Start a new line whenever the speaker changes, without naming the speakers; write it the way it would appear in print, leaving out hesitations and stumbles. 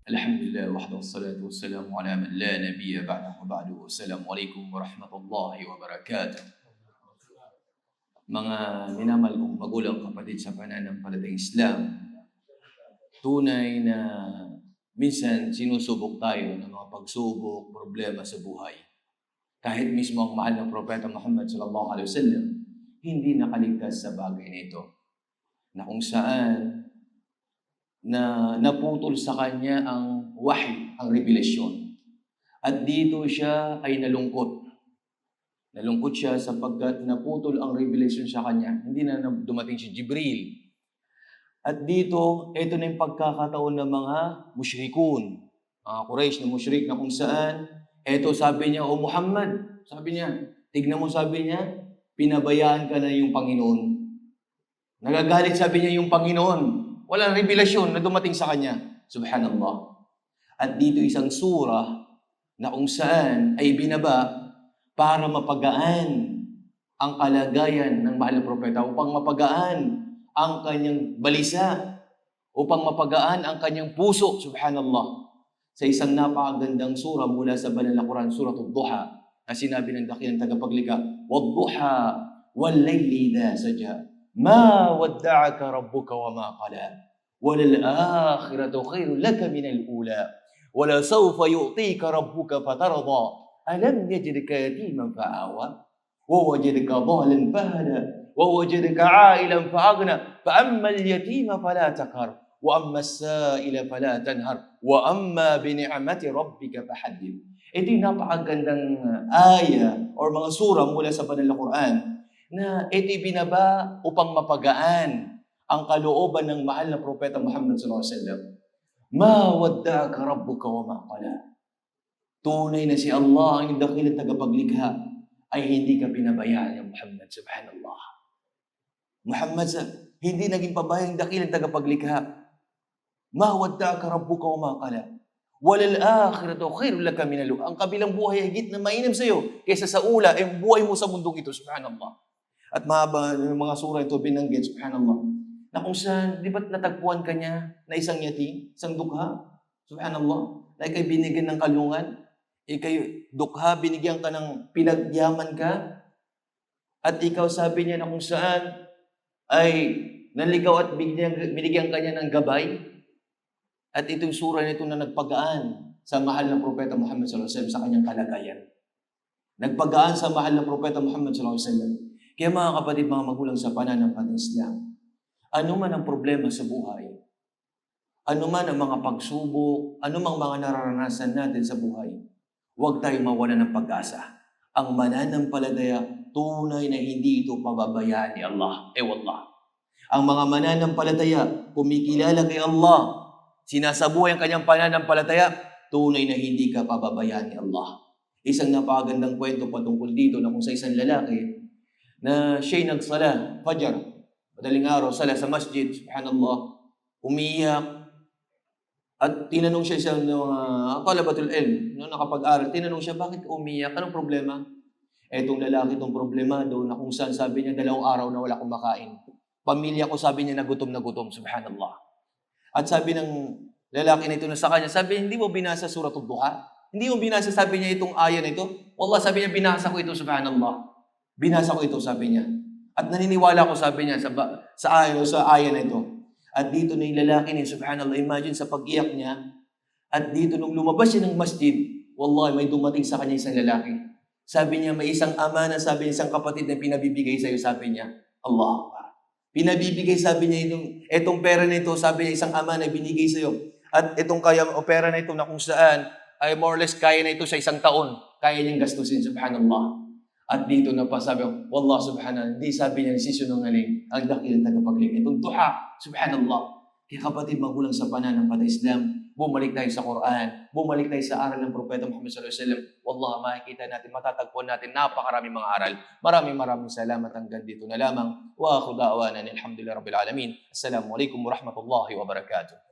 Alhamdulillah wahdahu wassalatu wassalamu ala man la nabiyya ba'dahu ba'du. Assalamualaikum warahmatullahi wabarakatuh. Mga minamahal kong magulang, kapatid sa pananampalatayang Islam, tunay na minsan sinusubok tayo ng mga pagsubok, problema sa buhay. Kahit mismo ang mahal na Propeta Muhammad sallallahu alaihi wasallam, hindi nakaligtas sa bagay na ito. Na kung saan na naputol sa kanya ang wahy, ang revelasyon. At dito siya ay nalungkot. Nalungkot siya sapagkat naputol ang revelasyon sa kanya. Hindi na dumating si Jibril. At dito, ito na yung pagkakataon ng mga musyrikun, mga Quraysh na musyrik na kung saan, ito sabi niya, "O Muhammad," sabi niya, tignan mo, sabi niya, "pinabayaan ka na yung Panginoon." Nagagalit, sabi niya, yung Panginoon. Walang revelasyon na dumating sa kanya. Subhanallah. At dito isang surah na kung saan ay binaba para mapagaan ang kalagayan ng mahal na propeta, upang mapagaan ang kanyang balisa, upang mapagaan ang kanyang puso. Subhanallah. Sa isang napakagandang surah mula sa banal na Quran, Suratul Duha, na sinabi ng dakilang tagapaglikha, "Wad-duha wal-layli idha saja. Ma wadda'aka rabbuka wa ma qala. Walal-akhiratu khairun laka minal ula. Wala sawfa yu'tika rabbuka fatarda. Alam yajidka yatiman fa'awa. Wa wajadka dhalan fahada. Wa wajadka 'ailan fa'aghna. Fa ammal yatima fala taqhar. Wa ammas sa'ila fala tanhar. Wa amma bi ni'mati rabbika fahaddith." Ito yung napakagandang aya or mga surah mula sa banal na Quran na ito'y binaba upang mapagaan ang kalooban ng mahal na Propeta Muhammad sallallahu alaihi wasallam. Ma wadda'aka rabbuka wa ma qala. Tunay na si Allah, ang dakilang tagapaglikha, ay hindi ka pinabayaan ng Muhammad. Subhanallah. Muhammad, hindi naging pabayang dakilang tagapaglikha. Ma wadda'aka rabbuka wa ma qala. Walal akhiratu khairul laka minal ula. Ang kabilang buhay ay higit na mainam sa iyo kaysa sa ula ay buhay mo sa mundong ito. Subhanallah. At mahaba yung mga surah ito binanggit, subhanallah, na kung saan, di ba't natagpuan ka niya na isang yatim, isang dukha? Subhanallah. Na ikay binigyan ng kalungan, ikay dukha, binigyan ka ng pinagyaman ka, at ikaw, sabi niya, na kung saan ay naligaw at binigyan ka niya ng gabay. At itong surah nito na nagpagaan sa mahal na Propeta Muhammad sallallahu alaihi wasallam sa kanyang kalagayan. Nagpagaan sa mahal na Propeta Muhammad sallallahu alaihi wasallam. Kaya mga kapatid, mga magulang sa pananampalatayang Islam, ano man ang problema sa buhay, ano man ang mga pagsubok, ano mang mga nararanasan natin sa buhay, huwag tayong mawala ng pag-asa. Ang mananampalataya, tunay na hindi ito pababayaan ni Allah. Wallah. Ang mga mananampalataya, kumikilala kay Allah, sinasabuhay ang kanyang pananampalataya, tunay na hindi ka pababayaan ni Allah. Isang napakagandang kwento patungkol dito na kung sa isang lalaki na siya'y nagsala, Fajr, madaling araw, sala sa masjid, subhanallah, umiyak, at tinanong siya sa mga talabatul ilm, no, nakapag-aral, tinanong siya, bakit umiyak? Anong problema? Etong lalaki, itong problema daw na kung saan, sabi niya, 2 araw na wala akong makain. Pamilya ko, sabi niya, na gutom, subhanallah. At sabi ng lalaki na ito na sa kanya, sabi, hindi mo binasa Suratul Duha? Hindi mo binasa, sabi niya, itong aya na ito? Wallah, sabi niya, binasa ko ito, subhanallah. Binasa ko ito, sabi niya. At naniniwala ko, sabi niya, sa aya na ito. At dito na yung lalaki niya, subhanallah, imagine sa pag-iyak niya. At dito nung lumabas siya ng masjid, wallahi, may dumating sa kanya isang lalaki. Sabi niya, may isang ama na, sabi niya, isang kapatid na pinabibigay sa'yo, sabi niya, Allah. Pinabibigay, sabi niya, itong pera na ito, sabi niya, isang ama na binigay sa'yo. At itong pera na ito na kung saan, ay more or less kaya na ito sa 1 taon. Kaya niyang gastusin, subhanallah. At dito na pa sabi, wallah, subhanallah, hindi, sabi niya, sisinungaling ang dakilang tagapaglikha. Itong duha, subhanallah. Kaya kapatid, magulang sa pananampalatayang Islam, bumalik tayo sa Quran, bumalik tayo sa aral ng Propeta Muhammad sallallahu alaihi wasallam. Wallah, makikita natin, matatagpuan natin napakaraming mga aral. Maraming salamat, hanggang dito na lamang. Wa akhu da'wana alhamdulillahi rabbil alamin. Assalamualaikum warahmatullahi wabarakatuh.